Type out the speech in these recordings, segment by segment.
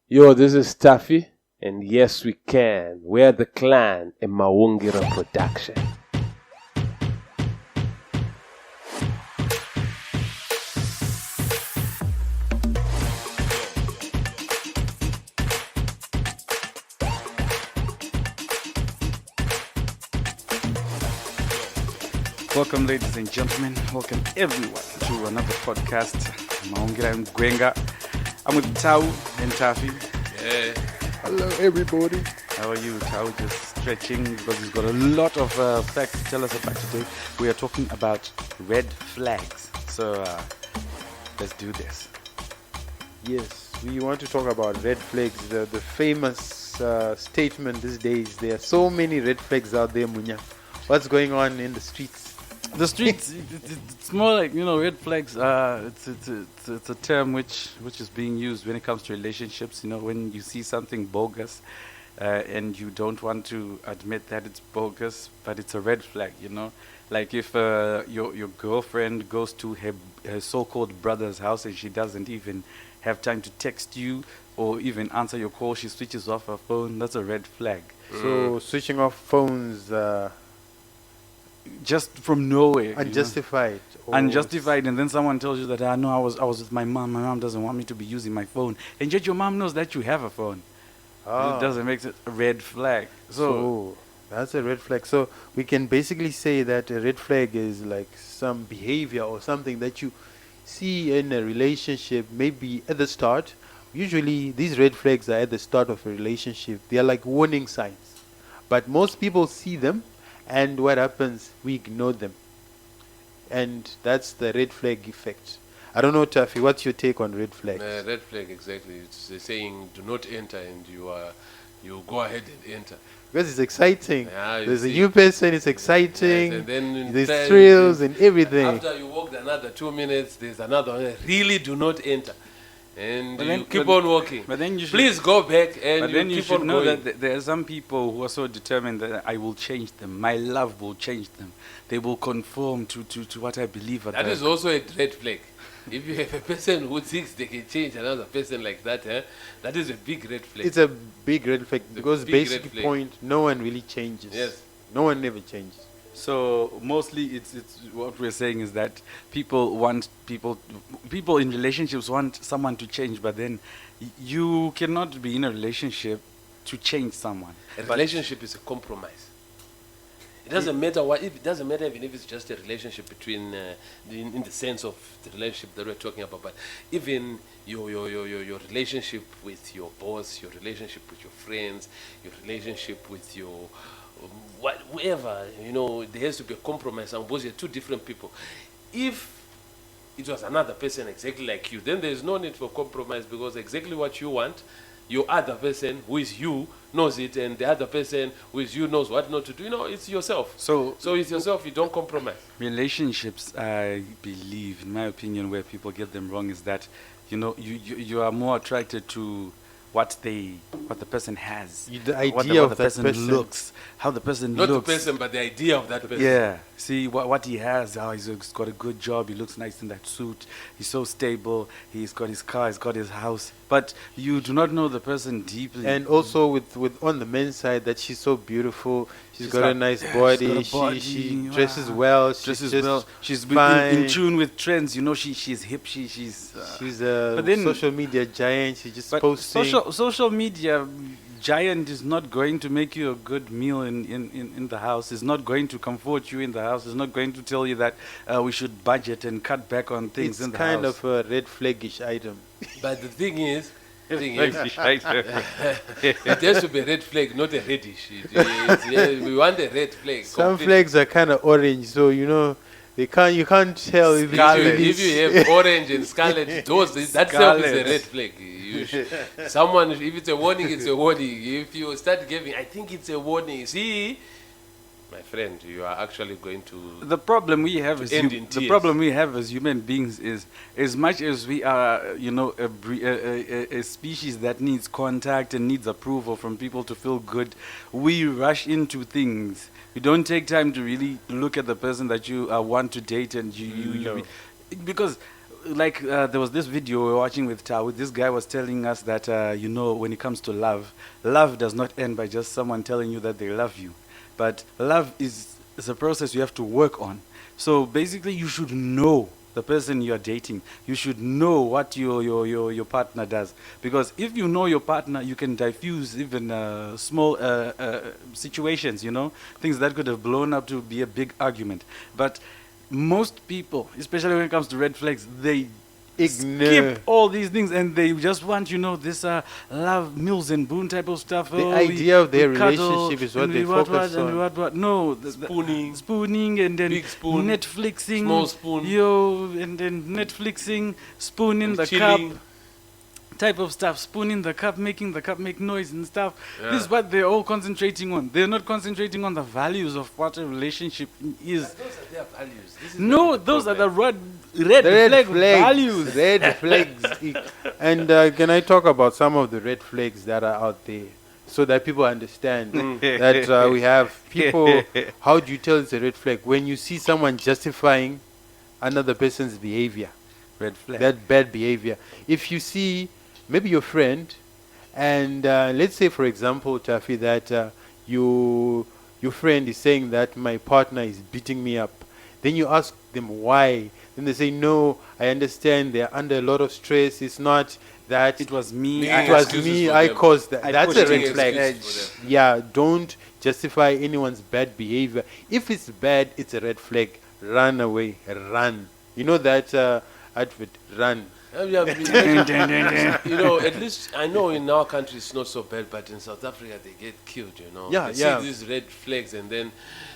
Yo, this is Taffy, and yes, we can. We're the clan in Mawungira production. Welcome, ladies and gentlemen. Welcome, everyone, to another podcast. Maungira and Gwenga. I'm with Tau and Taffy. Yeah. Hello, everybody. How are you, Tau? Just stretching because he's got a lot of facts to tell us about today. We are talking about red flags. So let's do this. Yes, we want to talk about red flags. The famous statement these days. There are so many red flags out there, Munya. What's going on in the streets? The streets, it's more like, red flags. It's a term which is being used when it comes to relationships. When you see something bogus and you don't want to admit that it's bogus, but it's a red flag, Like if your girlfriend goes to her so-called brother's house and she doesn't even have time to text you or even answer your call, she switches off her phone, that's a red flag. So switching off phones, just from nowhere. unjustified. Unjustified, and then someone tells you that no, I was with my mom. My mom doesn't want me to be using my phone, and yet your mom knows that you have a phone. It doesn't make it a red flag. So that's a red flag. So we can basically say that a red flag is like some behavior or something that you see in a relationship, maybe at the start. Usually these red flags are at the start of a relationship. They are like warning signs. But most people see them, and what happens? We ignore them. And that's the red flag effect. I don't know, Taffy, what's your take on red flags? Red flag, exactly. It's saying do not enter, and you go ahead and enter. Because it's exciting. Yeah, There's a see. new person, it's exciting. Yes, and then There's thrills and everything. After you walked another 2 minutes, there's another one. Really do not enter. And But you then- keep but- on walking. but then you should- Please go back and But then you keep should on know going. that there are some people who are so determined that I will change them. My love will change them. They will conform to what I believe. That is also a red flag. If you have a person who thinks they can change another person like that, that is a big red flag. It's a big red flag because big red basic flag. point, no one really changes. Yes. No one never changes. So mostly, it's what we're saying is that people in relationships want someone to change, but then you cannot be in a relationship to change someone. A relationship is a compromise. It doesn't matter what. It doesn't matter even if it's just a relationship between, in the sense of the relationship that we're talking about. But even your relationship with your boss, your relationship with your friends, your relationship with your whoever, there has to be a compromise. And both you're two different people. If it was another person exactly like you, then there's no need for compromise because exactly what you want, your other person who is you knows it, and the other person who is you knows what not to do. It's yourself. So It's yourself. You don't compromise. relationships, I believe, in my opinion, where people get them wrong is that you are more attracted to what the person has, The idea what of the that person looks, how the person Not looks. the person, but the idea of that person. Yeah, see what he has. He's got a good job. He looks nice in that suit. He's so stable. He's got his car. He's got his house. But you do not know the person deeply. And also with on the men's side, that she's so beautiful. She's got a got- nice yeah, body. she's got a body, She wow. dresses well. dresses just well. She's in fine. tune with trends. She's hip. She's. She's a But then- social media giant. She's just But posting. social media giant is not going to make you a good meal in the house. It's not going to comfort you in the house. It's not going to tell you that we should budget and cut back on things It's in the kind house. of a red flaggish item. But the thing is, Right. it has to be a red flag, not a reddish. We want a red flag. Some complete. flags are kind of orange, so you can't tell if If it's you have orange and scarlet, that self is a red flag. Someone, if it's a warning, it's a warning. If you start giving, I think it's a warning. See, my friend, you are actually going to. The problem we have is end in the tears. problem we have as human beings is, as much as we are, a species that needs contact and needs approval from people to feel good, we rush into things. You don't take time to really look at the person that you want to date, and No. because like there was this video we were watching with Tao. This guy was telling us that when it comes to love, love does not end by just someone telling you that they love you, but love is a process you have to work on. So basically, you should know the person you are dating. You should know what your partner does, because if you know your partner, you can diffuse even small situations. Things that could have blown up to be a big argument. But most people, especially when it comes to red flags, they skip all these things and they just want, this love, Mills and Boone type of stuff. The idea of their cuddle relationship is what and they focus on. And what. No, spooning and then big spoon, Netflixing, small spoon, and then Netflixing, spoon in and the chilling. cup. Type of stuff, spoon in the cup, making the cup make noise and stuff. Yeah. This is what they're all concentrating on. They're not concentrating on the values of what a relationship is. But those are their values. This is No, not those are the problem. red flag values. Red flags. And can I talk about some of the red flags that are out there, so that people understand that we have people? How do you tell it's a red flag? When you see someone justifying another person's behavior, Red flag. that bad behavior. If you see maybe your friend, and let's say, for example, Tafi, that your friend is saying that my partner is beating me up. Then you ask them why. Then they say, no, I understand they're under a lot of stress. It's not that It was me. Yeah. it was Excuses me, for I them. caused that. I That's pushed a red it. flag. Excuses for them. Yeah, don't justify anyone's bad behavior. If it's bad, it's a red flag. Run away. Run. You know that advert, run. At least I know in our country it's not so bad, but in South Africa they get killed. Yeah, they yeah. see these red flags, and then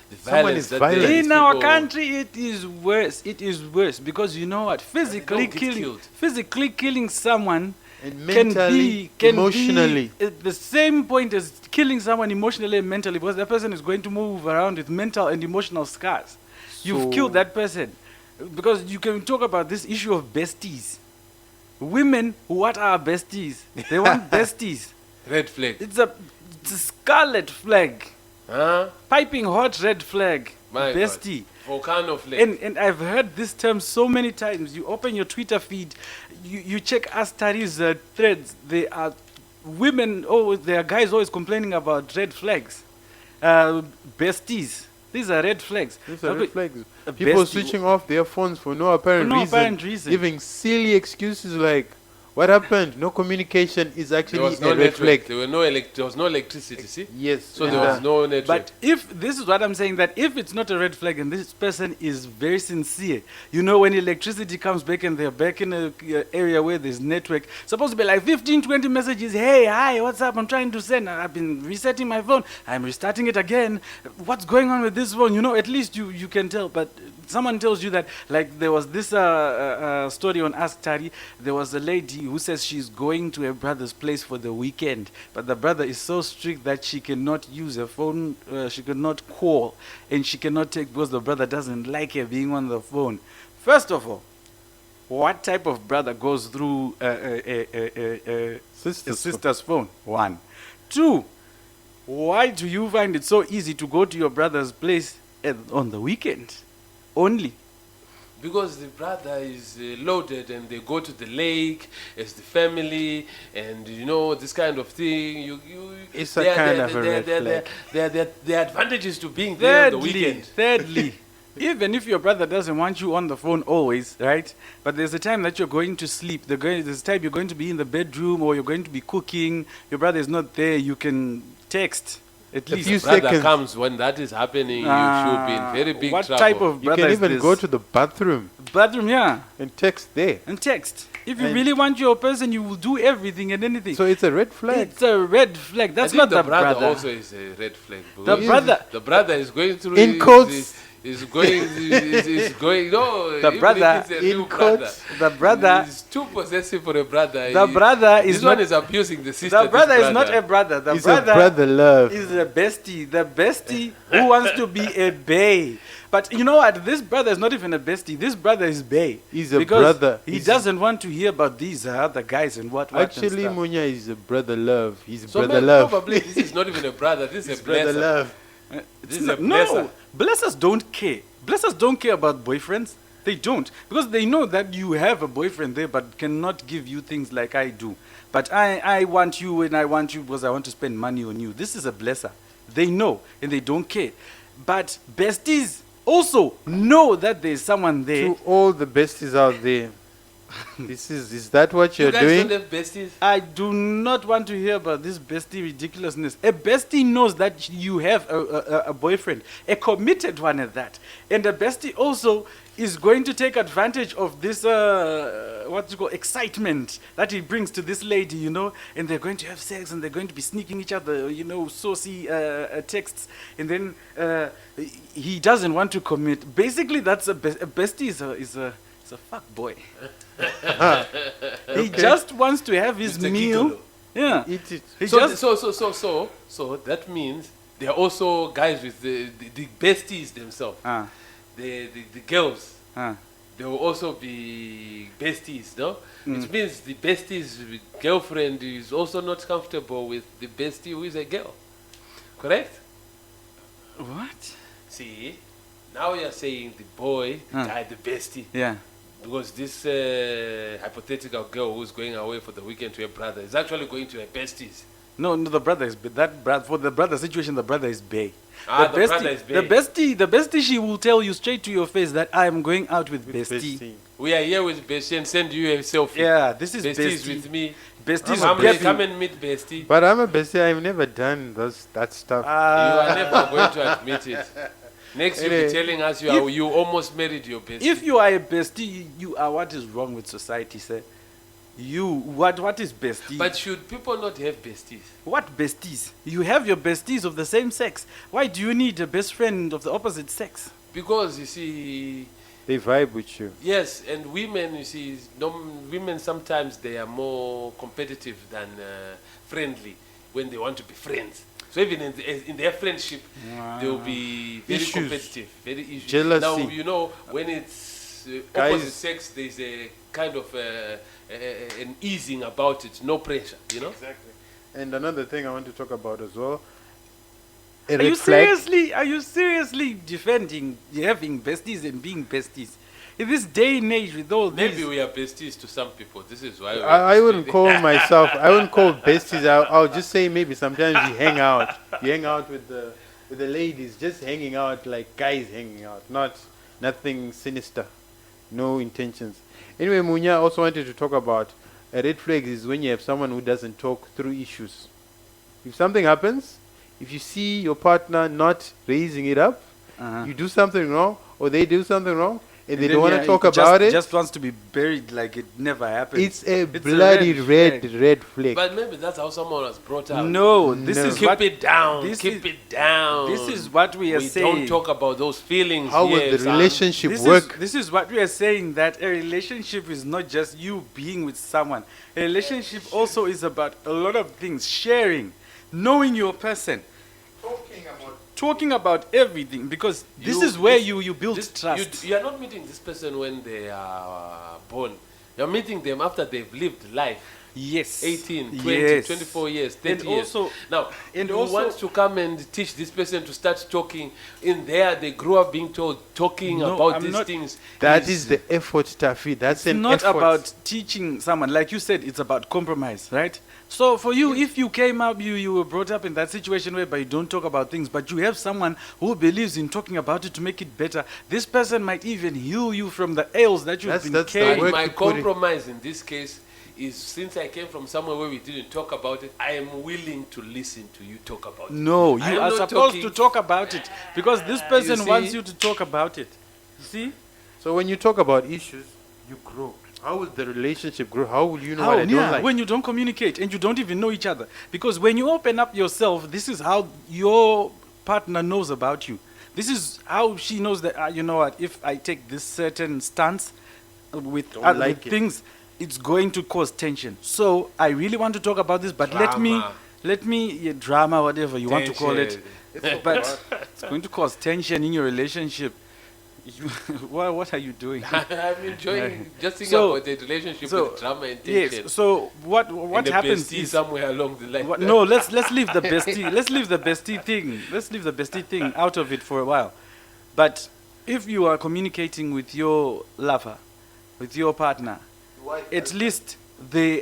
the Someone violence is that violent. these In our people- country, it is worse. It is worse because you know what? Physically don't get killed. killing someone And can mentally, be emotionally. at the same point as killing someone emotionally and mentally, because that person is going to move around with mental and emotional scars. You've So- killed that person. Because you can talk about this issue of besties. Women, what are besties? They want besties. red flag. It's a scarlet flag. Huh? Piping hot red flag. My God. bestie. Volcano flag. And I've heard this term so many times. You open your Twitter feed, you check Astari's threads. There are women, there are guys always complaining about red flags. Besties. These are red flags. These are red flags. a People bestie- switching off their phones for no apparent For no reason. apparent reason. Giving silly excuses like, what happened? No communication is there actually was a no red network. flag. There was no electricity. See, Yes. so and, there was no network. But if this is what I'm saying, that if it's not a red flag and this person is very sincere, when electricity comes back and they're back in an area where there's network, supposed to be like 15, 20 messages. Hey, hi, what's up? I'm trying to send. I've been resetting my phone. I'm restarting it again. What's going on with this phone? At least you can tell. But someone tells you that, like there was this story on Ask Tari. There was a lady who says she's going to her brother's place for the weekend, but the brother is so strict that she cannot use her phone, she cannot call, and she cannot take because the brother doesn't like her being on the phone. First of all, what type of brother goes through a sister's phone? One. Two, why do you find it so easy to go to your brother's place on the weekend only? Because the brother is loaded and they go to the lake as the family, and this kind of thing. It's a kind of a red flag. There are advantages to being there on the weekend. Thirdly, even if your brother doesn't want you on the phone always, right? But there's a time that you're going to sleep. There's a time you're going to be in the bedroom or you're going to be cooking. Your brother is not there. You can text. At least. few Brother seconds. comes when that is happening. You should be in very big what trouble. type of You brother can is even this? go to the bathroom Bathroom, yeah, and text there. and text. If you And- really want your person, you will do everything and anything. So it's a red flag. It's a red flag. That's I think not the the brother also is a red flag. The because brother. The brother is going through. In quotes. Is going. Is going. No. The even if brother, it's a in real brother, quotes, the brother. is too possessive for a brother. The brother is This not. one is abusing the sister. The this brother is not a brother. The It's a brother brother love. is a bestie. The bestie who wants to be a bae. But you know what? This brother is not even a bestie. This brother is bae. He's a because brother. He He's- doesn't want to hear about these other guys and what. Actually, and stuff. Munya is a brother love. He's So brother maybe love. probably this is not even a brother. This is He's a brother blesser. love. This is a no, blesser. blessers don't care. Blessers don't care about boyfriends. They don't. Because they know that you have a boyfriend there but cannot give you things like I do. But I want you and I want you because I want to spend money on you. This is a blesser. They know and they don't care. But besties also know that there's someone there. To all the besties out there, is that what You you're guys doing? don't have besties? I do not want to hear about this bestie ridiculousness. A bestie knows that you have a boyfriend, a committed one at that. And a bestie also is going to take advantage of this, what you call, excitement that he brings to this lady, you know. And they're going to have sex and they're going to be sneaking each other, you know, saucy texts. And then he doesn't want to commit. Basically, that's a bestie is a fuck boy. He just wants to have his Mr. meal. Gigolo. Yeah. Eat it. He So, just so that means there are also guys with the besties themselves. The girls, they will also be besties, no? It means the bestie's girlfriend is also not comfortable with the bestie who is a girl. Correct? what? See, now you're saying the boy guy, the bestie. Yeah. Because this hypothetical girl who's going away for the weekend to her brother is actually going to her besties. No, the brother is for the brother situation. The brother is bay. The brother is The bestie, she will tell you straight to your face that I am going out with bestie. Bestie. We are here with bestie and send you a selfie. Yeah, this is Bestie is bestie. with me. Bestie is Come and meet bestie. But I'm a bestie. I've never done that stuff. You are never going to admit it. Next, you'll be Anyway, telling us you almost married your bestie. If you are a bestie, you are what is wrong with society, sir. What is bestie? But should people not have besties? What besties? You have your besties of the same sex. Why do you need a best friend of the opposite sex? Because you see, They vibe with you. yes, and women, you see, women sometimes they are more competitive than friendly when they want to be friends. So even in their friendship, they will be very Issues. competitive, very issues. Jealousy. Now, you know, when it's Guys- opposite sex, there's a kind of an easing about it, no pressure, you know? Exactly. And another thing I want to talk about as well. A Are you red flag. seriously defending having besties and being besties? In this day and age with all Maybe these, we are besties to some people. This is why I wouldn't call myself. I wouldn't call besties. I'll just say maybe sometimes you hang out. You hang out with the ladies, just hanging out like guys hanging out, nothing sinister, no intentions. Anyway, Munya also wanted to talk about a red flag is when you have someone who doesn't talk through issues. If something happens, if you see your partner not raising it up, you do something wrong or they do something wrong, and they don't want to talk about it. Just wants to be buried like it never happened. It's a bloody red flag. But maybe that's how someone was brought up. No, this No. is Keep what it down. this Keep is- it down. This is what we are We saying. don't talk about those feelings. How will here, the son. relationship This work? is what we are saying, that a relationship is not just you being with someone. A relationship also is about a lot of things, sharing, knowing your person, talking about everything, because this is where you build trust. You are not meeting this person when they are born. You're meeting them after they've lived life. Yes. 18, 20, Yes. 24 years, 30 And years. also- Now, and you also- want to come and teach this person to start talking. In there, they grew up being told, talking No, about I'm these not- things. That is the effort, Tafi. That's It's an not effort. about teaching someone, like you said, it's about compromise, right? So for you, if you came up, you were brought up in that situation whereby you don't talk about things, but you have someone who believes in talking about it to make it better, this person might even heal you from the ails that you've been That's the carrying. work My you put in. compromise in this case is, since I came from somewhere where we didn't talk about it, I am willing to listen to you talk about it. No, I you am are not supposed talking- to talk about it because this person see? wants you to talk about it. You see? So when you talk about issues, you grow. How will the relationship grow? How will you know what I don't like? When you don't communicate and you don't even know each other. Because when you open up yourself, this is how your partner knows about you. This is how she knows that, you know what, if I take this certain stance with Don't other like it. things, it's going to cause tension. So I really want to to talk about this, but let me, Drama. drama, whatever you want to call it. Tension. But it's going to cause tension in your relationship. What are you doing? I'm enjoying just thinking So- about the relationship so, with drama and tension. Yes. So what And the happens bestie is somewhere along the line. no. Let's leave the bestie. Let's leave the bestie thing. Let's leave the bestie thing out of it for a while. But if you are communicating with your lover, with your partner, at least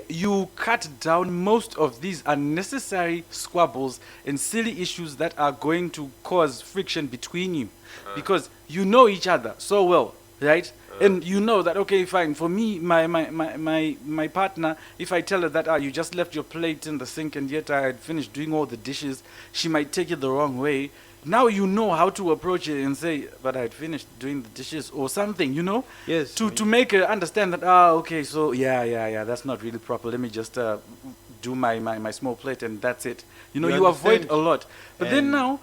you cut down most of these unnecessary squabbles and silly issues that are going to cause friction between you, because you know each other so well, right? And you know that, okay, fine, for me, my partner, if I tell her that you just left your plate in the sink and yet I had finished doing all the dishes, she might take it the wrong way. Now you know how to approach it and say, but I had finished doing the dishes or something, you know? Yes. To make her understand that, okay, so yeah, that's not really proper. Let me just do my small plate and that's it. You know, you avoid understand. a lot. But then now,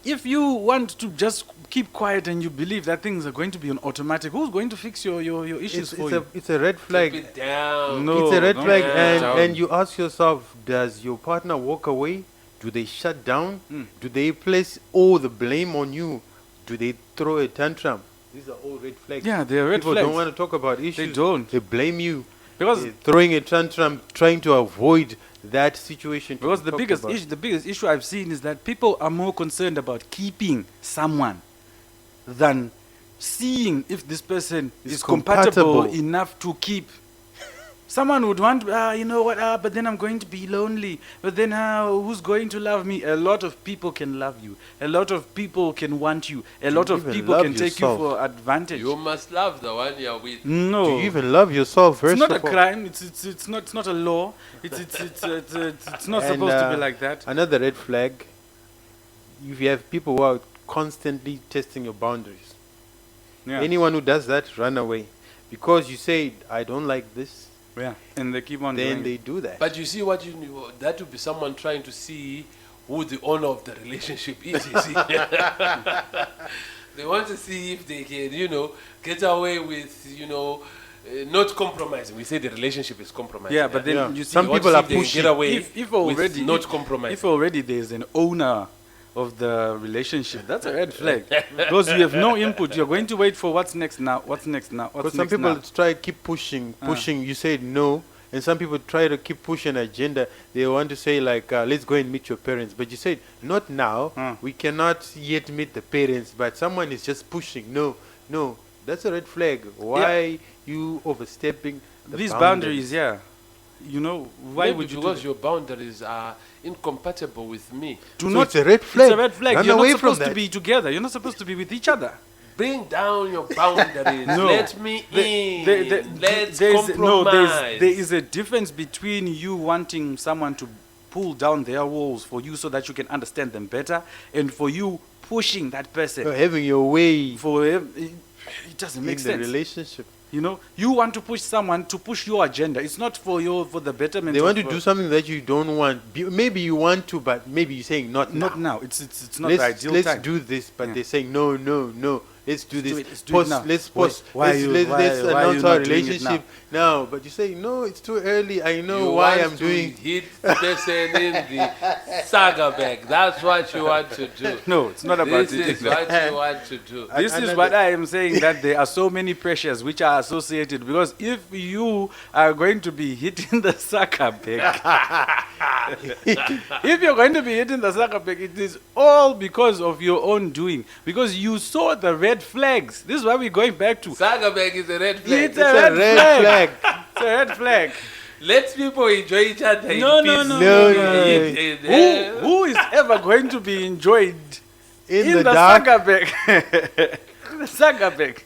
if you want to just keep quiet and you believe that things are going to be on automatic, who's going to fix your issues for you? It's a red flag. Keep it down. No. It's a red no, flag, down. and you ask yourself, does your partner walk away? Do they shut down? Do they place all the blame on you? Do they throw a tantrum? These are all red flags. Yeah, they're red People flags. don't want to talk about issues. They don't. They blame you. Because They're throwing a tantrum, trying to avoid that situation. to Because be the talked biggest about. issue, the biggest issue I've seen is that people are more concerned about keeping someone than seeing if this person Is is compatible compatible. enough to keep. Someone would want, you know what, but then I'm going to be lonely. But then who's going to love me? A lot of people can love you. A lot of people can want you. A lot of even people love can take you yourself. for advantage. You must love the one you're with. No. Do you even love yourself first It's not a of all? crime. It's not a law. It's not And, supposed to be like that. Another red flag, if you have people who are constantly testing your boundaries. Yeah. Anyone who does that, run away. Because you say, I don't like this, Yeah. And they keep on then doing they it. do that. But you see what that would be someone trying to see who the owner of the relationship is. You see? They want to see if they can, get away with, not compromising. We say the relationship is compromising. Yeah, but then Yeah. you see, Some They want people to see are if they can pushing. get away if with already not compromising. if already there's an owner of the relationship, that's a red flag. Because you have no input. You're going to wait for what's next now, what's next now, what's Because some next people now. try keep pushing. You say no, and some people try to keep pushing agenda. They want to say like, let's go and meet your parents. But you said, not now. We cannot yet meet the parents. But someone is just pushing. No, that's a red flag. Why you overstepping These boundaries, yeah. You know, why Maybe would you do because that? your boundaries are incompatible with me. Do So not, it's a red flag. It's a red flag. Run You're away not from supposed to that. be together. You're not supposed to be with each other. Bring down your boundaries. No. Let me in. Let's compromise. There is a difference between you wanting someone to pull down their walls for you so that you can understand them better, and for you pushing that person. You're having your way It doesn't in make the sense. relationship. You know, you want to push someone to push your agenda. It's not for the betterment. They want to of, do something that you don't want. Maybe you want to, but maybe you're saying not Not now. now. It's not the ideal Let's time. do this, but Yeah. they're saying no. Let's do this. Let's do it now. Let's Wait, pause. why Let's, you- let's, why- let's why are announce you our not doing it relationship now. But you say no, it's too early. I know You why want I'm to doing. hit the person in the saga bag. That's what you want to do. No, it's not about This it. is what you want to do. This is Another- what I am saying, that there are so many pressures which are associated, because if you are going to be hitting the sucker bag, if you're going to be hitting the sucker bag, it is all because of your own doing, because you saw the red flags. This is why we're going back to. Saga bag is a red flag. It's It's a red flag. It's a red flag. Let people enjoy each other. in No, peace. no, no, no, It- no. it- it- Who is ever going to be enjoyed In in the the dark, sucker bag? The sucker bag.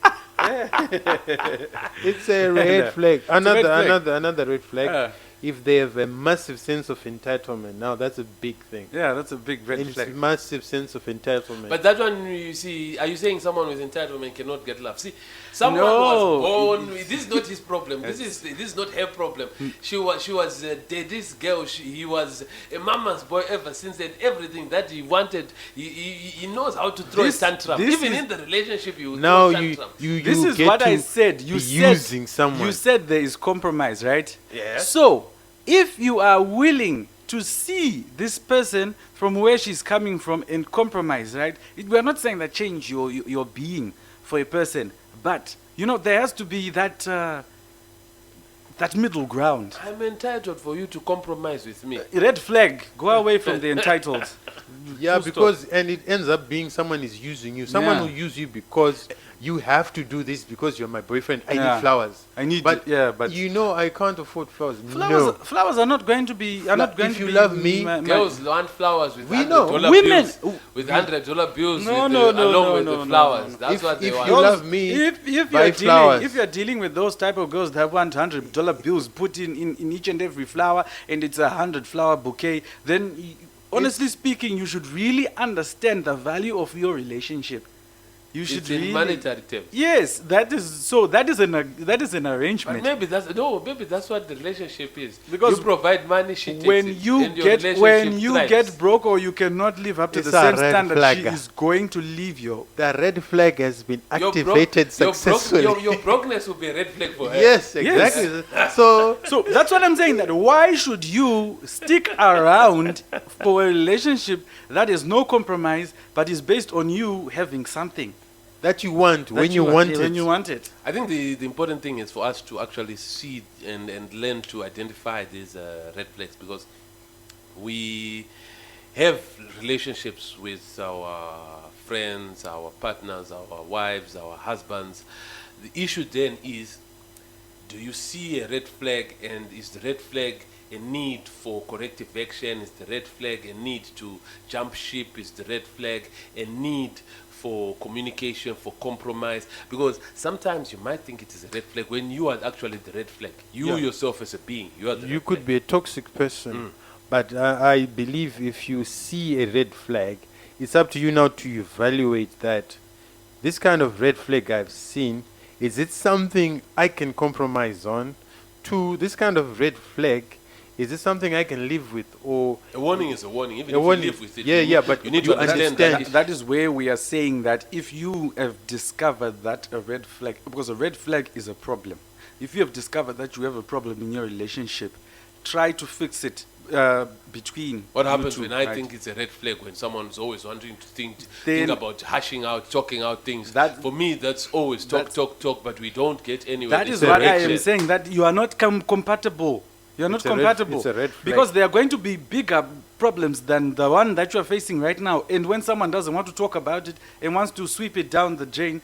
it's a red flag. red flag. Another red flag. If they have a massive sense of entitlement, now that's a big thing. Yeah, that's a big red It's flag. massive sense of entitlement. But that one, you see, are you saying someone with entitlement cannot get love? See, someone No. was born. This is not his problem. This is not her problem. She was this girl. He was a mama's boy ever since. And everything that he wanted, he knows how to throw This- a tantrum. this Even is- in the relationship, you now throw you tantrums. you This is get what I to said. You be said using someone. You said there is compromise, right? Yeah. So, if you are willing to see this person from where she's coming from and compromise, right? We're not saying that change your being for a person, but there has to be that that middle ground. I'm entitled for you to compromise with me. Red flag. Go away from the entitled. Yeah, Full stop. because and it ends up being someone is using you. Someone Yeah. will use you because you have to do this because you're my boyfriend. I Yeah. need flowers. I need, But but you know I can't afford flowers. flowers, No. flowers are not going to be. Are not going if to you be love me, Girls want flowers with We know. $100 Women- bills. With $100 bills No, with no, the, no, along no, with no, the no, flowers. no. That's If- what they if want. you Girls, love me, if buy you're flowers. if you're dealing with those type of girls that want $100 bills put in each and every flower, and it's a 100-flower bouquet, then honestly speaking, you should really understand the value of your relationship. You should It's in really. monetary terms. Yes, that is so. That is an But arrangement. maybe that's what the relationship is. Because you provide money, she takes When it, you and your get relationship thrives. broke or you cannot live up to It's the a same red standard, flag. she is going to leave you. The red flag has been Your broke- activated your broke- successfully. Your brokenness will be a red flag for her. Yes, Yes. exactly. So So that's what I'm saying. That why should you stick around for a relationship that is no compromise, but is based on you having something that you want that when you want it. when you want it. I think the important thing is for us to actually see and learn to identify these red flags, because we have relationships with our friends, our partners, our wives, our husbands. The issue then is, do you see a red flag, and is the red flag a need for corrective action? Is the red flag a need to jump ship? Is the red flag a need for communication, for compromise? Because sometimes you might think it is a red flag when you are actually the red flag. You Yeah. yourself as a being, you are the You red could flag. be a toxic person, but I believe if you see a red flag, it's up to you now to evaluate that this kind of red flag I've seen, is it something I can compromise on? To this kind of red flag, is it something I can live with? Or A warning is a warning, even A if warning. you live with it. Yeah, you yeah, need- but you need you to understand understand. that. That is where we are saying that if you have discovered that a red flag, because a red flag is a problem. If you have discovered that you have a problem in your relationship, try to fix it between What you happens two, when I right? think it's a red flag, when someone's always wanting to think Then- about hashing out, talking out things? That- For me, that's always talk, that's- talk, talk, but we don't get anywhere. That It's is a what red I am flag. saying, that you are not compatible. You are not It's a red- compatible. it's a red flag. Because there are going to be bigger problems than the one that you are facing right now. And when someone doesn't want to talk about it and wants to sweep it down the drain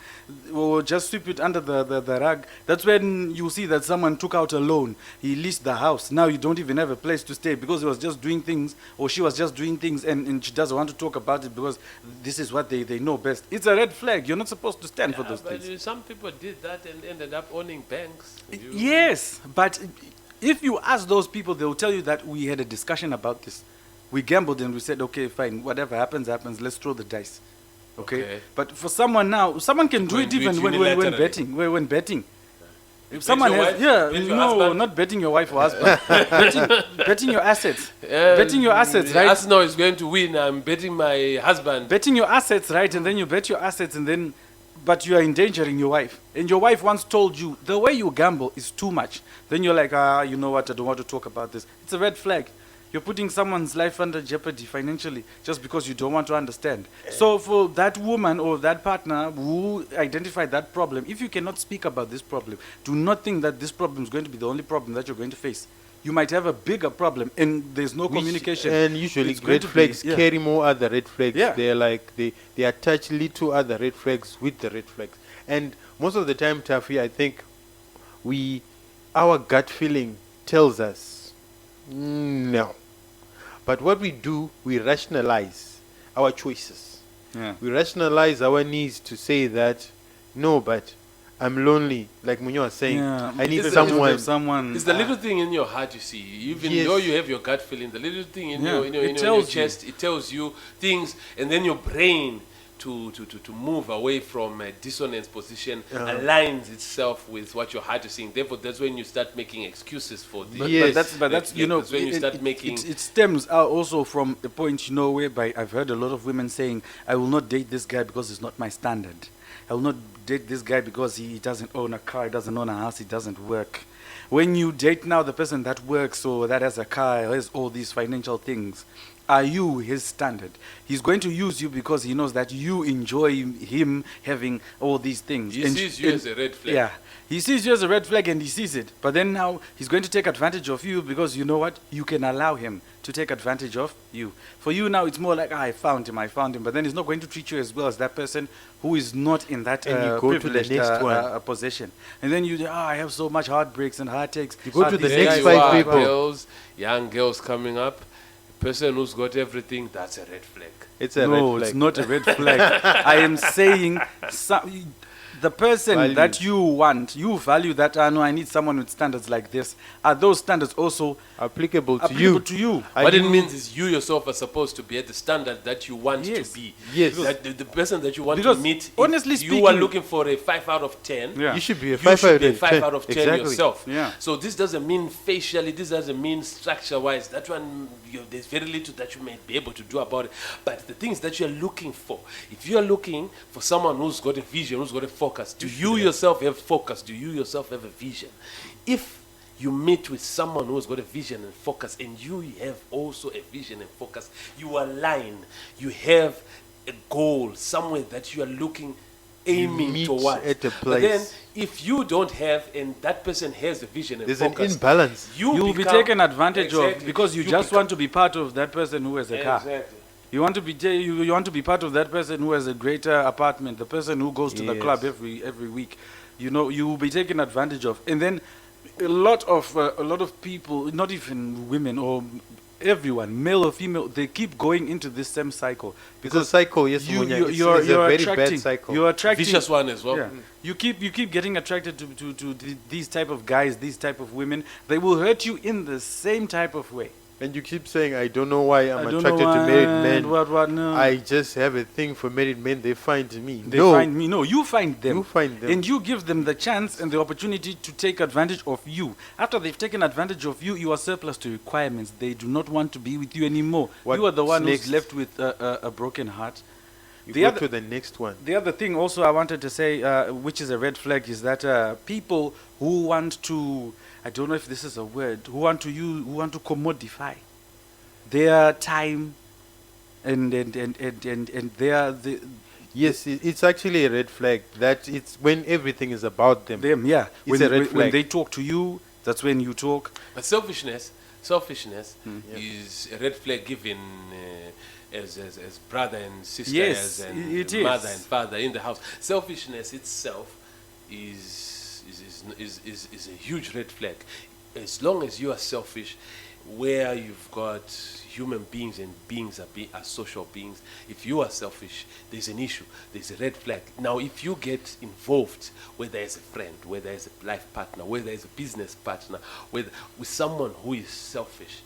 or just sweep it under the rug, that's when you see that someone took out a loan. He leased the house. Now you don't even have a place to stay because he was just doing things, or she was just doing things, and she doesn't want to talk about it because this is what they know best. It's a red flag. You're not supposed to stand for Yeah, those but things. some people did that and ended up owning banks. You- Yes, but if you ask those people, they'll tell you that we had a discussion about this. We gambled and we said, okay, fine, whatever happens, happens. Let's throw the dice. Okay? Okay. But for someone now, someone can do go it and do even it when unilaterally. betting. When betting. You If someone bet your has, wife? yeah, Bet your no, husband? not betting your wife or husband. betting your assets. Betting your assets, right? Arsenal is going to win. I'm betting my husband. Betting your assets, right? And then you bet your assets, and then, but you are endangering your wife. And your wife once told you the way you gamble is too much. Then you're like, you know what? I don't want to talk about this. It's a red flag. You're putting someone's life under jeopardy financially just because you don't want to understand. So for that woman or that partner who identified that problem, if you cannot speak about this problem, do not think that this problem is going to be the only problem that you're going to face. You might have a bigger problem, and there's no Which- communication. And usually It's going red to be- flags yeah. carry more other red flags. Yeah. They're like they attach little other red flags with the red flags. And most of the time, Tafi, I think our gut feeling tells us no. But what we do, we rationalize our choices. Yeah. We rationalize our needs to say that no, but I'm lonely, like Munyo was saying. Yeah. I need It's someone. Someone. It's the little thing in your heart, you see. Even Yes. though you have your gut feeling, the little thing in Yeah, your, it in your tells you. chest, it tells you things, and then your brain to move away from a dissonance position aligns itself with what your heart is saying. Therefore, that's when you start making excuses for the. Yes. But that's you know, that's when you start making. it stems out also from a point, you know, whereby I've heard a lot of women saying, I will not date this guy because it's not my standard. I will not date this guy because he doesn't own a car, he doesn't own a house, he doesn't work. When you date now the person that works or that has a car or has all these financial things, are you his standard. He's going to use you because he knows that you enjoy him having all these things. He sees you as a red flag. Yeah. He sees you as a red flag and he sees it. But then now he's going to take advantage of you because you know what? You can allow him to take advantage of you. For you now, it's more like, I found him. But then he's not going to treat you as well as that person who is not in that And you go to the privileged next one. position. And then you, I have so much heartbreaks and heartaches. You go to the these next guys There you five are, people. girls, young girls coming up. Person who's got everything, that's a red flag. It's a No, red flag. it's not a red flag. I am saying the person Values. that you want, you value that, no, I need someone with standards like this. Are those standards also applicable to applicable you. to you? I What it do- means is you yourself are supposed to be at the standard that you want Yes. to be. Yes. That the person that you want Because to meet, honestly if you are speaking- looking for a 5 out of 10, Yeah. You should be a you 5 should out be a of 5 10. out of 10 Exactly. yourself. Yeah. So this doesn't mean facially, this doesn't mean structure-wise. That one, there's very little that you may be able to do about it. But the things that you're looking for, if you are looking for someone who's got a vision, who's got a focus, do you yourself have focus? Do you yourself have a vision? If you meet with someone who's got a vision and focus, and you have also a vision and focus, you align, you have a goal somewhere that you are looking, aiming meet towards. at a But then, place. if you don't have, and that person has a vision and There's an focus, imbalance. You will be become- taken advantage of Exactly. because you just want to be part of that person who has a car. Exactly. You want to be you want to be part of that person who has a greater apartment, the person who goes to the Yes. club every week. You know, you will be taken advantage of, and then a lot of people, not even women or everyone, male or female, they keep going into this same cycle It's a cycle, yes, you, Munya. you It's you're a very attracting, bad cycle. you're attracting Vicious one as well. yeah. You keep getting attracted to these type of guys, these type of women. They will hurt you in the same type of way. And you keep saying, I don't know why I'm I don't attracted know to married why, men. What, no. I just have a thing for married men. They find me. They no, find me. No, you find them. You find them. And you give them the chance and the opportunity to take advantage of you. After they've taken advantage of you, you are surplus to requirements. They do not want to be with you anymore. You are the one What's who's left with a broken heart. you the go other- to the next one. The other thing also I wanted to say, which is a red flag, is that people who want to, I don't know if this is a word, who want to commodify their time and their Yes, it's actually a red flag. That it's when everything is about them. them, yeah. It's a red when flag. they talk to you, that's when you talk. But selfishness Yep. is a red flag given as brother and sister, Yes, and it is. mother and father in the house. Selfishness itself is a huge red flag. As long as you are selfish, where you've got human beings and beings are social beings, if you are selfish, there's an issue, there's a red flag. Now, if you get involved, whether as a friend, whether as a life partner, whether as a business partner, with someone who is selfish,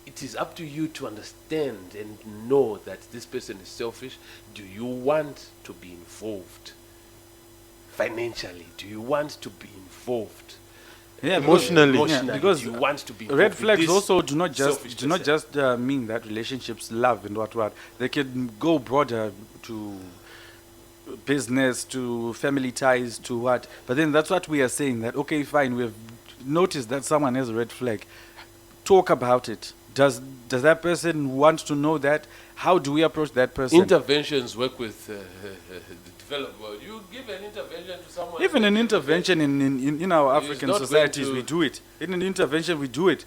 it is up to you to understand and know that this person is selfish. Do you want to be involved financially? Do you want to be involved Yeah, Emotionally. emotionally? because Do you want to be involved red with flags this also do not selfish person? mean that relationships, love, and what. They can go broader to business, to family ties, to what. But then that's what we are saying. That okay, fine, we've noticed that someone has a red flag. Talk about it. Does that person want to know that? How do we approach that person? Interventions work with the developer. You give an intervention to someone. Even an intervention in our It's African not going societies, to- we do it. In an intervention, we do it.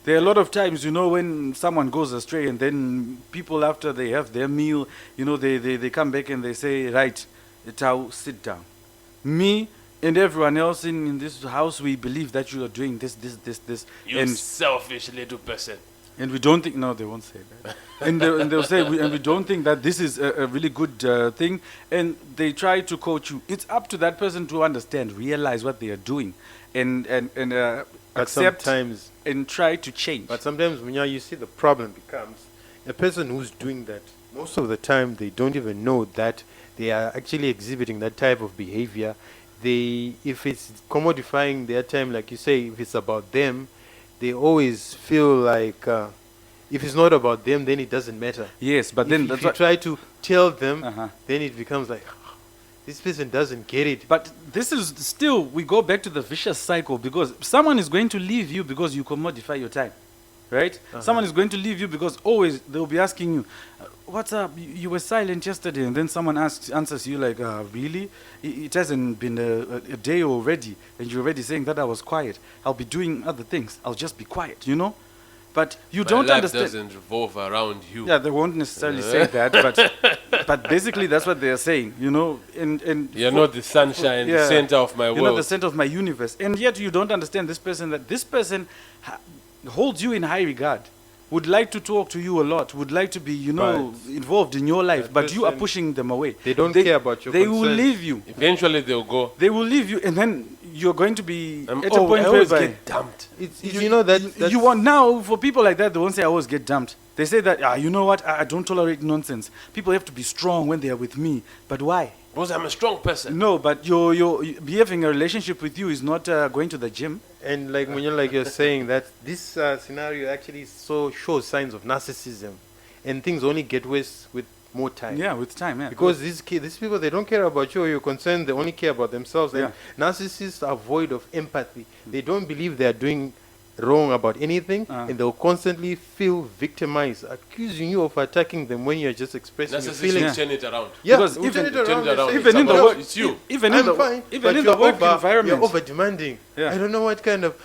There are a lot of times, when someone goes astray and then people, after they have their meal, they come back and they say, right, Etau, sit down. Me and everyone else in this house, we believe that you are doing this. You And selfish little person. and we don't think, no, they won't say that. and they'll say, and we don't think that this is a really good thing. And they try to coach you. It's up to that person to understand, realize what they are doing, and But accept sometimes, and try to change. but sometimes, Munya, you see the problem becomes a person who's doing that. Most of the time, they don't even know that they are actually exhibiting that type of behavior. If it's commodifying their time, like you say, if it's about them, they always feel like if it's not about them, then it doesn't matter. Yes, but then if that's you what. try to tell them, Uh-huh. then it becomes like, this person doesn't get it. But this is still, we go back to the vicious cycle because someone is going to leave you because you commodify your time. right? Someone is going to leave you because always they'll be asking you, what's up? You were silent yesterday, and then someone answers you like, really? It hasn't been a day already, and you're already saying that I was quiet. I'll be doing other things. I'll just be quiet, you know? But you My don't life understand. doesn't revolve around you. Yeah, they won't necessarily say that, but basically that's what they are saying, you know. And You're not the sunshine, the yeah, center of my you're not world. the center of my universe, and yet you don't understand this person. That this person holds you in high regard, would like to talk to you a lot, would like to be, you know, involved in your life, that but you are person- pushing them away. They don't care about your They will concerns. leave you. Eventually they'll go. They will leave you, and then you're going to be I'm at a point I always whereby get dumped. It's you know that you want now for people like that. They won't say I always get dumped. They say that you know what, I don't tolerate nonsense. People have to be strong when they are with me. But why? Because I'm a strong person. No, but you're having a relationship with you is not going to the gym. And like when you're saying that this scenario actually shows signs of narcissism, and things only get worse with more time. Yeah, with time. Yeah, Because these people, they don't care about you or your concerns. They only care about themselves. And narcissists are void of empathy. They don't believe they are doing wrong about anything, and they'll constantly feel victimized, accusing you of attacking them when you're just expressing your Narcissists feelings. turn it around. Yeah, Because we'll turn even- it around. turn it around. and say, even in the about work, it's you. even I'm in the fine, even but in the you're work You're environment. over demanding. Yeah. I don't know what kind of.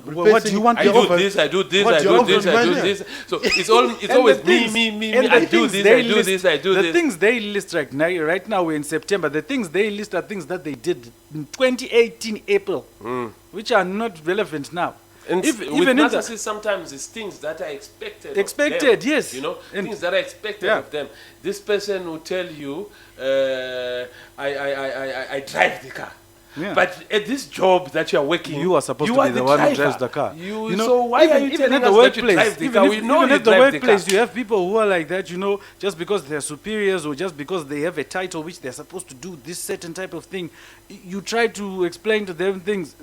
What do you want I You're do over- this, I do this, What, I you're do this, I do over-demanding? this. So it's And always the me, things- me, me, and me. the I do things this, they I do list- this, I do the this. things they list right now we're in September. The things they list are things that they did in 2018 April, which are not relevant now. And If- with even in the- narcissists, sometimes it's things that are expected. Expected, of them, yes. You know, And- things that are expected Yeah. of them. This person will tell you, I drive the car. Yeah. But at this job that you are working, You are supposed you to are be the one who driver. drives the car. You, You know, so why are you even telling at the us that you workplace, drive the even car? if- We know even you at the drive the workplace, car. you have people who are like that, you know, just because they're superiors or just because they have a title which they're supposed to do this certain type of thing. You try to explain to them things,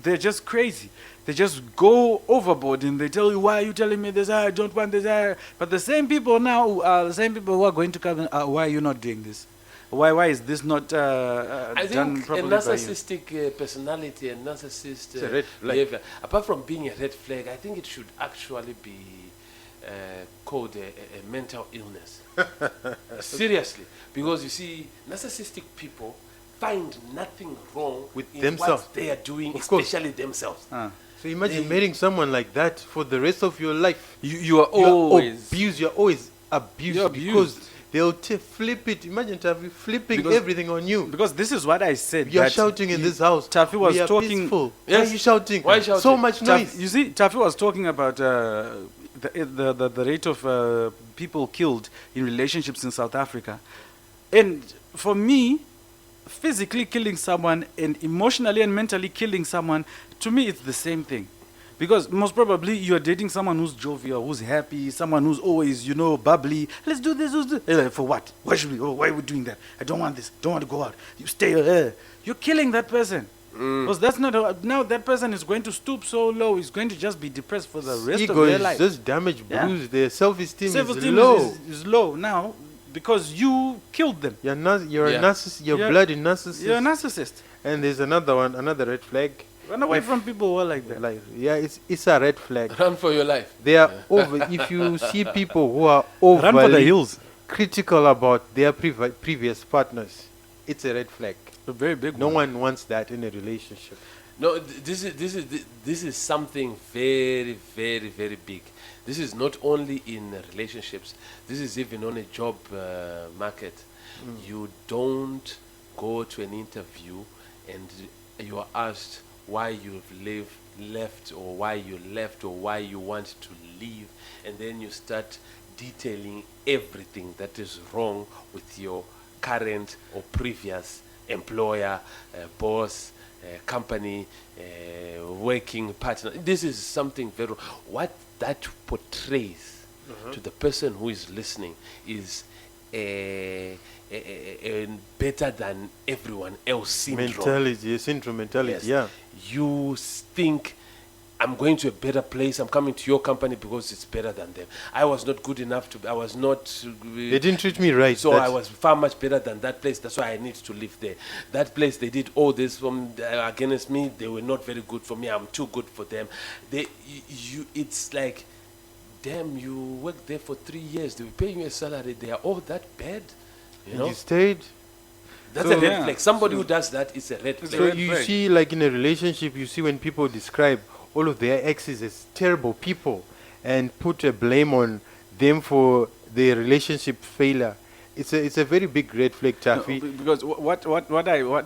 they're just crazy. They just go overboard and they tell you, why are you telling me this? I don't want this. But the same people now are the same people who are going to come and, why are you not doing this? Why is this not I done think a properly by you? narcissistic personality and narcissist It's a red flag. behavior, apart from being a red flag, I think it should actually be called a mental illness. Seriously, because you see, narcissistic people find nothing wrong With in themselves. what they are doing, Of course. especially themselves. So imagine They- marrying someone like that for the rest of your life. You are You're always abused. You're always abused, You're because abused. they'll flip it. Imagine Taffy flipping Because- everything on you. because this is what I said. You're that shouting in you- this house. Taffy was we are talking. peaceful. Why Yes. are you shouting? Why shouting? So much noise. You see, Taffy was talking about the rate of people killed in relationships in South Africa, and for me, physically killing someone and emotionally and mentally killing someone, to me, it's the same thing. Because most probably you're dating someone who's jovial, who's happy, someone who's always, you know, bubbly. Let's do this, let's do for what? Why should we? Oh, why are we doing that? I don't want this. Don't want to go out. You stay. You're killing that person. Because that's not now that person is going to stoop so low. He's going to just be depressed for the rest Ego of their is life. just damaged, Yeah. bruised. Their self-esteem is Self-esteem low. is low now because you killed them. You're Yeah. a narcissist. You're Yeah. bloody narcissist. You're a narcissist. And there's another red flag. Run away If- from people who are like that. Like, yeah, it's a red flag. Run for your life. They are over. If you see people who are Run for the overly hills. critical about their previous partners, it's a red flag. A very big No one. one wants that in a relationship. No, this is something very, very, very big. This is not only in relationships. This is even on a job market. You don't go to an interview and you are asked why you've left or why you left or why you want to leave, and then you start detailing everything that is wrong with your current or previous employer, boss, company, working partner. This is something very. What that portrays to the person who is listening is a better than everyone else syndrome. Mentality, syndrome mentality. Yes. Yeah. You think, I'm going to a better place, I'm coming to your company because it's better than them. I was not good enough to, I was not, They didn't treat me right. so That's- I was far much better than that place. That's why I need to live there. That place, they did all this from against me. They were not very good for me. I'm too good for them. It's like damn, you worked there for 3 years, they were paying you a salary, they are all that bad. You And know? you stayed. That's So- a red Yeah. flag. Somebody who does that is a red It's flag. So red you flag. see, like in a relationship, you see when people describe all of their exes as terrible people and put a blame on them for their relationship failure. It's a very big red flag, No, Taffy. because what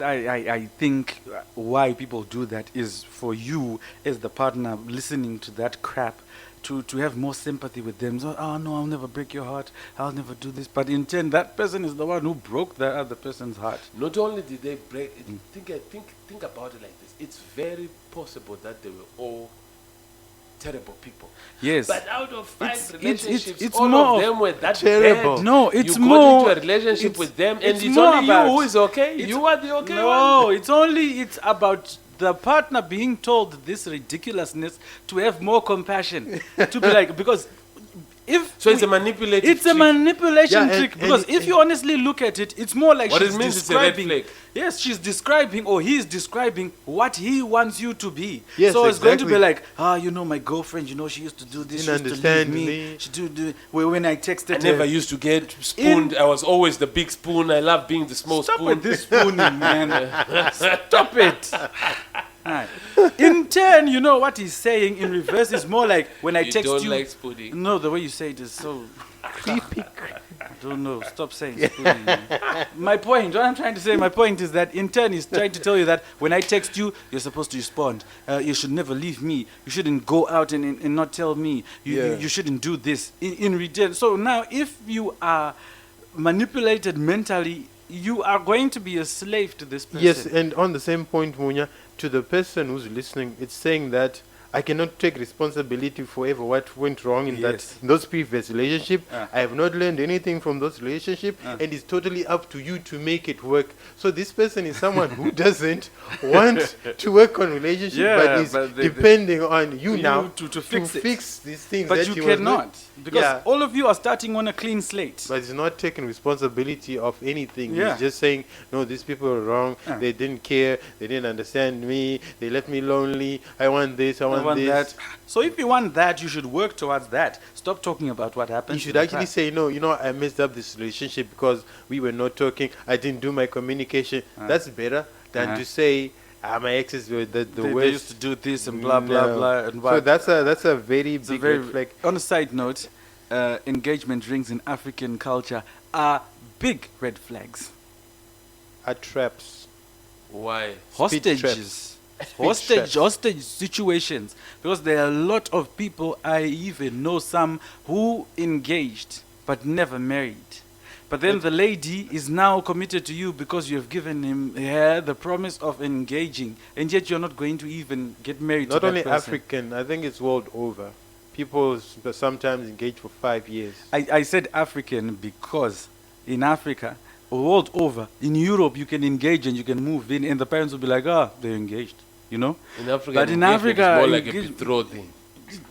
I think why people do that is for you as the partner listening to that crap to have more sympathy with them. So, oh no, I'll never break your heart. I'll never do this. But in turn, that person is the one who broke the other person's heart. Not only did they break, think about it like this. It's very possible that they were all terrible people. Yes. But out of 5 It's- relationships, it's all more of of them were that terrible. bad. No, it's you more- got into a relationship it's- with them, and it's it's more only you about- who is okay. it's- You are the okay one. No, it's about the partner being told this ridiculousness to have more compassion. To be like, because if So it's we- a manipulative. it's a trick. manipulation Yeah, trick and because if you honestly look at it, it's more like What she's it means is a red describing. flag. Yes, she's describing or he's describing what he wants you to be. Yes, so it's going to be exactly. like, you know, my girlfriend, you know, she used to do this. Didn't She used to leave understand me. me. She do when I texted I her. never used to get spooned. I was always the big spoon. I love being the small Stop spoon. with this spooning, man. Stop it. Alright. In turn, you know what he's saying in reverse is more like when I You text don't you. like spooning. No, the way you say it is so Creepy. I don't know. Stop saying spooning. My point, what I'm trying to say, my point is that in turn he's trying to tell you that when I text you, you're supposed to respond. You should never leave me. You shouldn't go out and not tell me. Yeah. You shouldn't do this in return. So now, if you are manipulated mentally, you are going to be a slave to this person. Yes, and on the same point, Munya, to the person who's listening, it's saying that I cannot take responsibility for ever what went wrong in Yes. in those previous relationship. Ah. I have not learned anything from those relationship, and it's totally up to you to make it work. So this person is someone who doesn't want to work on relationship, Yeah, but is but they- depending on you You now to fix it. these things. But that you he was cannot not- because Yeah. all of you are starting on a clean slate. But he's not taking responsibility of anything. Yeah. He's just saying, no, these people are wrong. Yeah. They didn't care. They didn't understand me. They left me lonely. I want this. I I want, want this. that. So if you want that, you should work towards that. Stop talking about what happened. You should actually say, no, I messed up this relationship because we were not talking. I didn't do my communication. That's better than Uh-huh. to say, my exes were the they worst. used to do this and blah blah No. blah and So what. that's a very It's a big very- red flag. On a side note, engagement rings in African culture are big red flags. Are traps. Why? Hostages. traps. Hostage situations. Because there are a lot of people, I even know some, who engaged but never married. But then the lady is now committed to you because you have given her the promise of engaging, and yet you're not going to even get married Not to only that person. African, I think it's world over. People sometimes engage for 5 years. I said African because in Africa, world over, in Europe, you can engage and you can move in, and the parents will be like, they're engaged, you know? In Africa, But in engagement Africa, it's more like a engage- betrothing.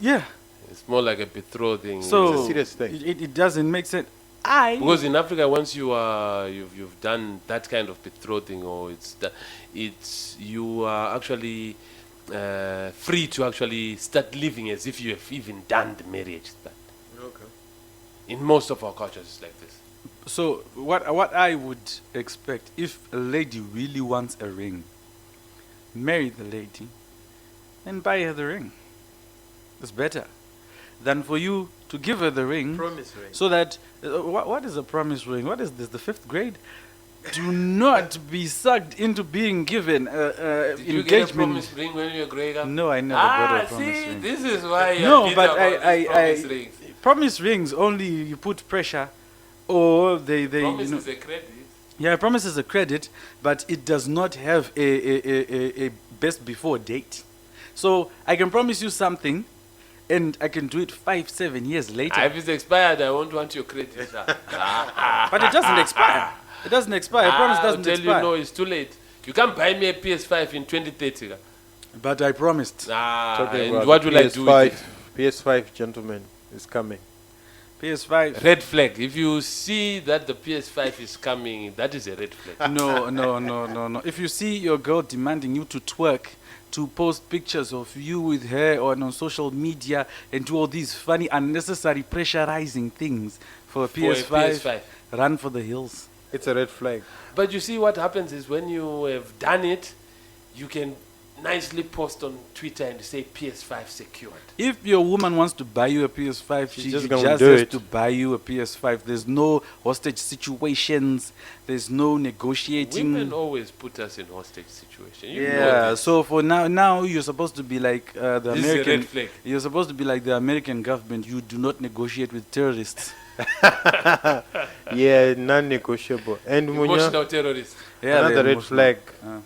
Yeah. It's more like a betrothing. So It's a serious thing. It doesn't make sense. Because in Africa, once you've done that kind of betrothing, or you are actually free to actually start living as if you have even done the marriage. But in most of our cultures, it's like this. So what I would expect if a lady really wants a ring, marry the lady and buy her the ring. It's better than for you to give her the ring. Promise ring. So that what is a promise ring? What is this? The 5th grade? Do not be sucked into being given Did you get a engagement. promise ring when you were growing up? No, I never got a promise see, ring. this is why you're No, bitter but about these promise rings. promise rings only you put pressure, or they Promise you know, is a credit. yeah, promise is a credit, but it does not have a best before date. So I can promise you something, and I can do it 5-7 years later. If it's expired, I won't want your credit. But it doesn't expire. It doesn't expire. A promise I'll doesn't tell expire. you, no, it's too late. You can't buy me a PS5 in 2030. But I promised. Talking And about what the will I do with it? PS5, gentlemen, is coming. PS5. Red flag. If you see that the PS5 is coming, that is a red flag. No. If you see your girl demanding you to twerk, to post pictures of you with her on social media and do all these funny, unnecessary, pressurizing things for a For a PS5, PS5. run for the hills. It's a red flag. But you see what happens is when you have done it, you can nicely post on Twitter and say PS5 secured. If your woman wants to buy you a PS5, She's she just just gonna has do it. to buy you a PS5. There's no hostage situations. There's no negotiating. Women always put us in hostage situation. You know Yeah. this. So for now you're supposed to be like the This is a American. red flag. You're supposed to be like the American government. You do not negotiate with terrorists. Yeah, non-negotiable. And Munya, Emotional terrorist. Yeah, another they're red emotional. flag, Uh,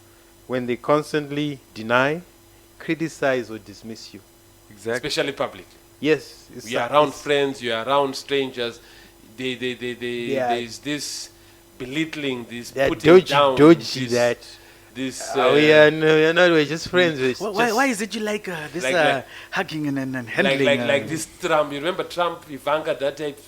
when they constantly deny, criticize, or dismiss you. exactly. Especially public. Yes. It's You're around friends, you're around strangers. They Yeah. there's this belittling, this that putting down, dodgy this, that. this We're not, we're just friends. It's Why just- is it you like this Like- hugging and like handling? like this Trump. You remember Trump, Ivanka, that type,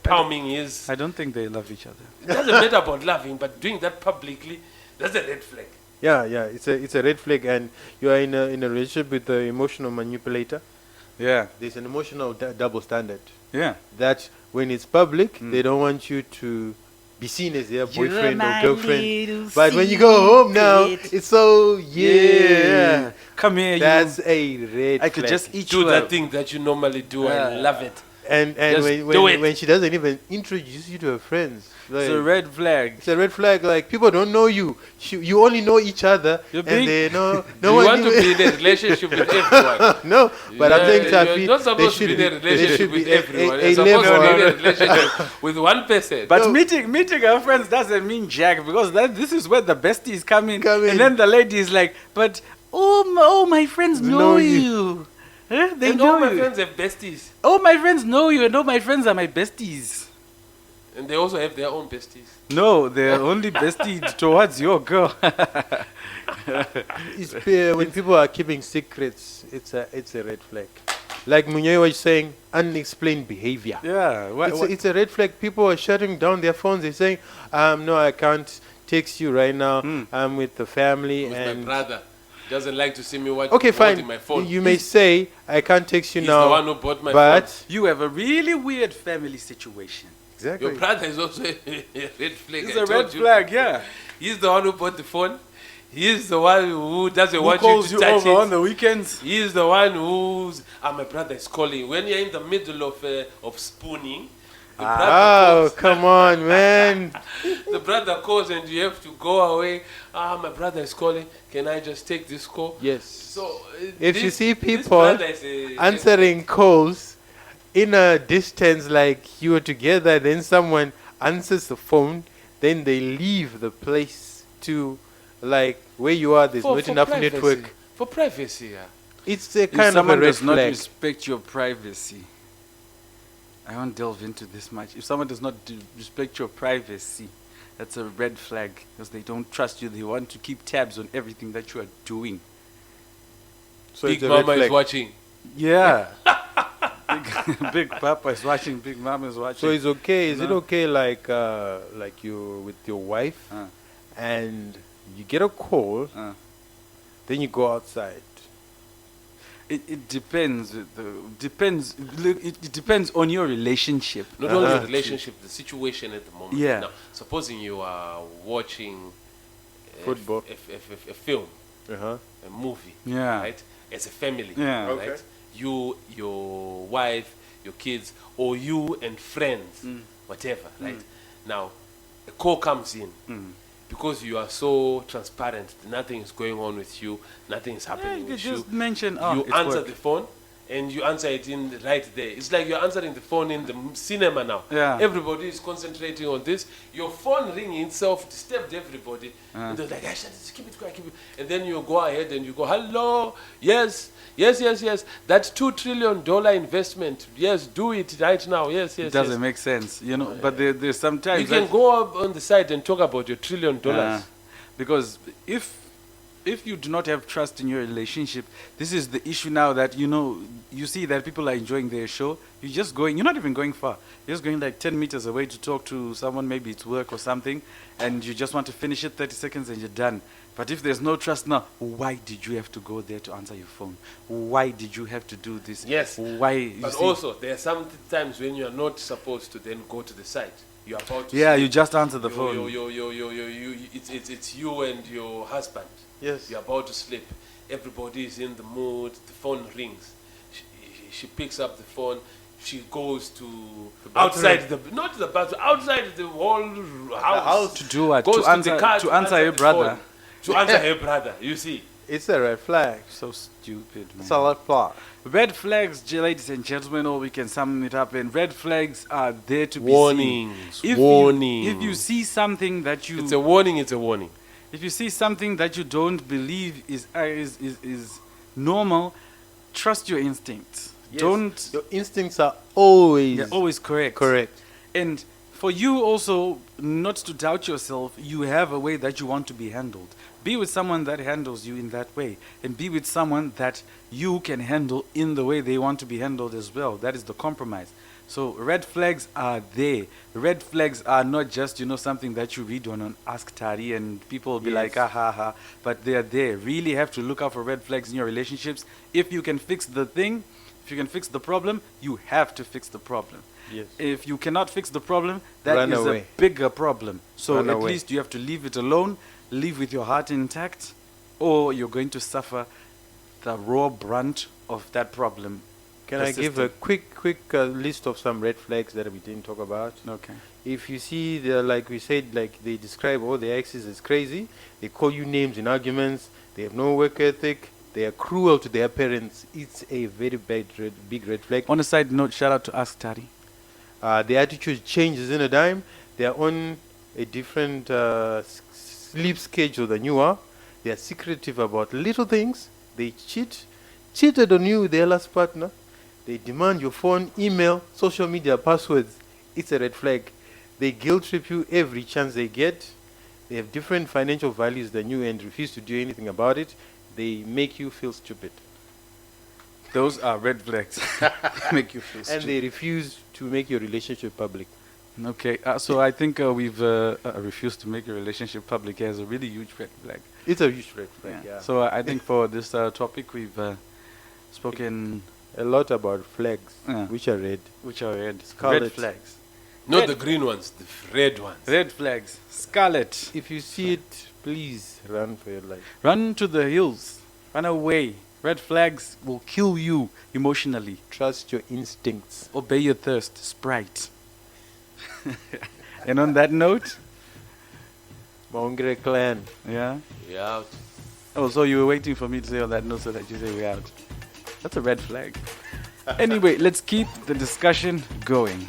palming his. I don't think they love each other. It doesn't matter about loving, but doing that publicly, that's a red flag. Yeah, it's a red flag, and you are in a relationship with an emotional manipulator. Yeah, There's an emotional double standard yeah. that when it's public, they don't want you to be seen as their boyfriend or girlfriend. But when you go home now, it's so yeah. Come here, That's you. a red I could flag. just eat Do you that up. thing that you normally do. I Yeah. love it. And Just when do it. when she doesn't even introduce you to her friends, like, It's a red flag. it's a red flag. Like people don't know you. You only know each other, You're and being- they know You no one want to even- be in a relationship with everyone. no, but I'm saying You're Tafi, not they supposed to be should in a there relationship should with be everyone. a You're supposed to be in a level. relationship with one person. But No. meeting our friends doesn't mean jack, because this is where the besties come in. Come in. And then the lady is like, but my friends know Know you. you. Huh? They and know all my you. friends have besties. All my friends know you, and all my friends are my besties. And they also have their own besties. No, they're only besties towards your girl. When people are keeping secrets, it's a red flag. Like Munye was saying, unexplained behavior. Yeah. It's a red flag. People are shutting down their phones. They're saying, no, I can't text you right now. I'm with the family. With and my brother. He doesn't like to see me Okay, fine. holding my phone. You may say, I can't text you He's now. the one who bought my but phone. You have a really weird family situation. exactly. Your brother is also a red flag. It's I a told red you. flag, yeah. He's the one who bought the phone. He's the one who doesn't Who want you calls to you touch over it. on the weekends? He's the one who's my brother is calling. When you're in the middle of spooning, the brother Oh, calls. come on, man. The brother calls and you have to go away. My brother is calling. Can I just take this call? Yes. So If you this- see this people brother is a- answering calls in a distance, like you are together, then someone answers the phone, then they leave the place to, like, where you are, there's not enough privacy. network. For privacy, yeah. It's a If kind of a someone red does not flag. respect your privacy, I won't delve into this much. If someone does not respect your privacy, that's a red flag, because they don't trust you. They want to keep tabs on everything that you are doing. So Big it's a red Mama is flag. watching. Yeah. Big Papa is watching. Big Mama is watching. So it's okay. Is it No. okay, like you with your wife, Uh. and you get a call, then you go outside? It depends. Depends. Look, it depends on your relationship. Not only Uh-huh. the relationship, the situation at the moment. Yeah. Now, supposing you are watching Football. a film, Uh-huh. a movie, Yeah. right? As a family, Yeah. Okay. right? You, your wife, your kids, or you and friends, whatever, right? Now, a call comes in. Because you are so transparent, nothing is going on with you, nothing is Yeah, happening you with just you. mention. You it's answer work. the phone and you answer it in right there. It's like you're answering the phone in the cinema now. Yeah. Everybody is concentrating on this. Your phone ringing itself disturbed everybody. And they're like, "Ah, shut it, keep it quiet, keep it." And then you go ahead and you go, "Hello, yes, yes, yes, yes. That $2 trillion investment, yes, do it right now, yes, yes, It doesn't yes." make sense, you know. But there's sometimes You can that- go up on the side and talk about your $1 trillion. because if if you do not have trust in your relationship, this is the issue now that you see that people are enjoying their show. You're just going. You're not even going far. You're just going like 10 meters away to talk to someone. Maybe it's work or something, and you just want to finish it 30 seconds and you're done. But if there's no trust now, why did you have to go there to answer your phone? Why did you have to do this? Yes. Why? you But see- also, there are some times when you are not supposed to then go to the site. You are about to yeah, sleep. you just answer the Yo, phone. it's you and your husband. Yes. You're about to sleep. Everybody is in the mood. The phone rings. She picks up the phone. She goes to outside not the bathroom, outside the whole house. To do what? Goes To answer, the car to answer your the brother. phone. To answer her brother. You see. It's a red flag. So stupid, man. It's a red flag. Red flags, ladies and gentlemen, or we can sum it up in red flags are there to be Warnings. seen. Warning. If you see something that you It's a warning. It's a warning. if you see something that you don't believe is normal, trust your instincts. Yes. Don't. Your instincts are always They're always correct. correct. And for you also not to doubt yourself, you have a way that you want to be handled. Be with someone that handles you in that way, and be with someone that you can handle in the way they want to be handled as well. That is the compromise. So red flags are there. Red flags are not just something that you read on Ask Tari and people will be Yes. like, ah ha ha, but they are there. Really have to look out for red flags in your relationships. If you can fix the thing, if you can fix the problem, you have to fix the problem. Yes. If you cannot fix the problem, that Run is away. a bigger problem. So Run at away. least you have to leave it alone, live with your heart intact, or you're going to suffer the raw brunt of that problem. Can I give a quick list of some red flags that we didn't talk about? Okay. If you see, like we said, like they describe all their exes as crazy, they call you names in arguments, they have no work ethic, they are cruel to their parents, it's a very big red flag. On a side note, shout out to Ask Tari. Their attitude changes in a dime. They are on a different sleep schedule than you are. They are secretive about little things. They cheated on you with their last partner. They demand your phone, email, social media passwords. It's a red flag. They guilt trip you every chance they get. They have different financial values than you and refuse to do anything about it. They make you feel stupid. Those are red flags. Make you feel And stupid. they refuse to make your relationship public. Okay, so I think we've refused to make a relationship public as a really huge red flag. It's a huge red flag, yeah. So I think for this topic we've spoken, A lot about flags, Yeah. which are red. which are red Scarlet. flags. Not Red. the green ones, the red ones. Red flags. Scarlet. If you see it, please run for your life. Run to the hills. Run away. Red flags will kill you emotionally. Trust your instincts. Obey your thirst. Sprite. And on that note, Maungere clan. yeah. Yeah. Oh, so you were waiting for me to say on that note so that you say we're out. That's a red flag. Anyway, let's keep the discussion going.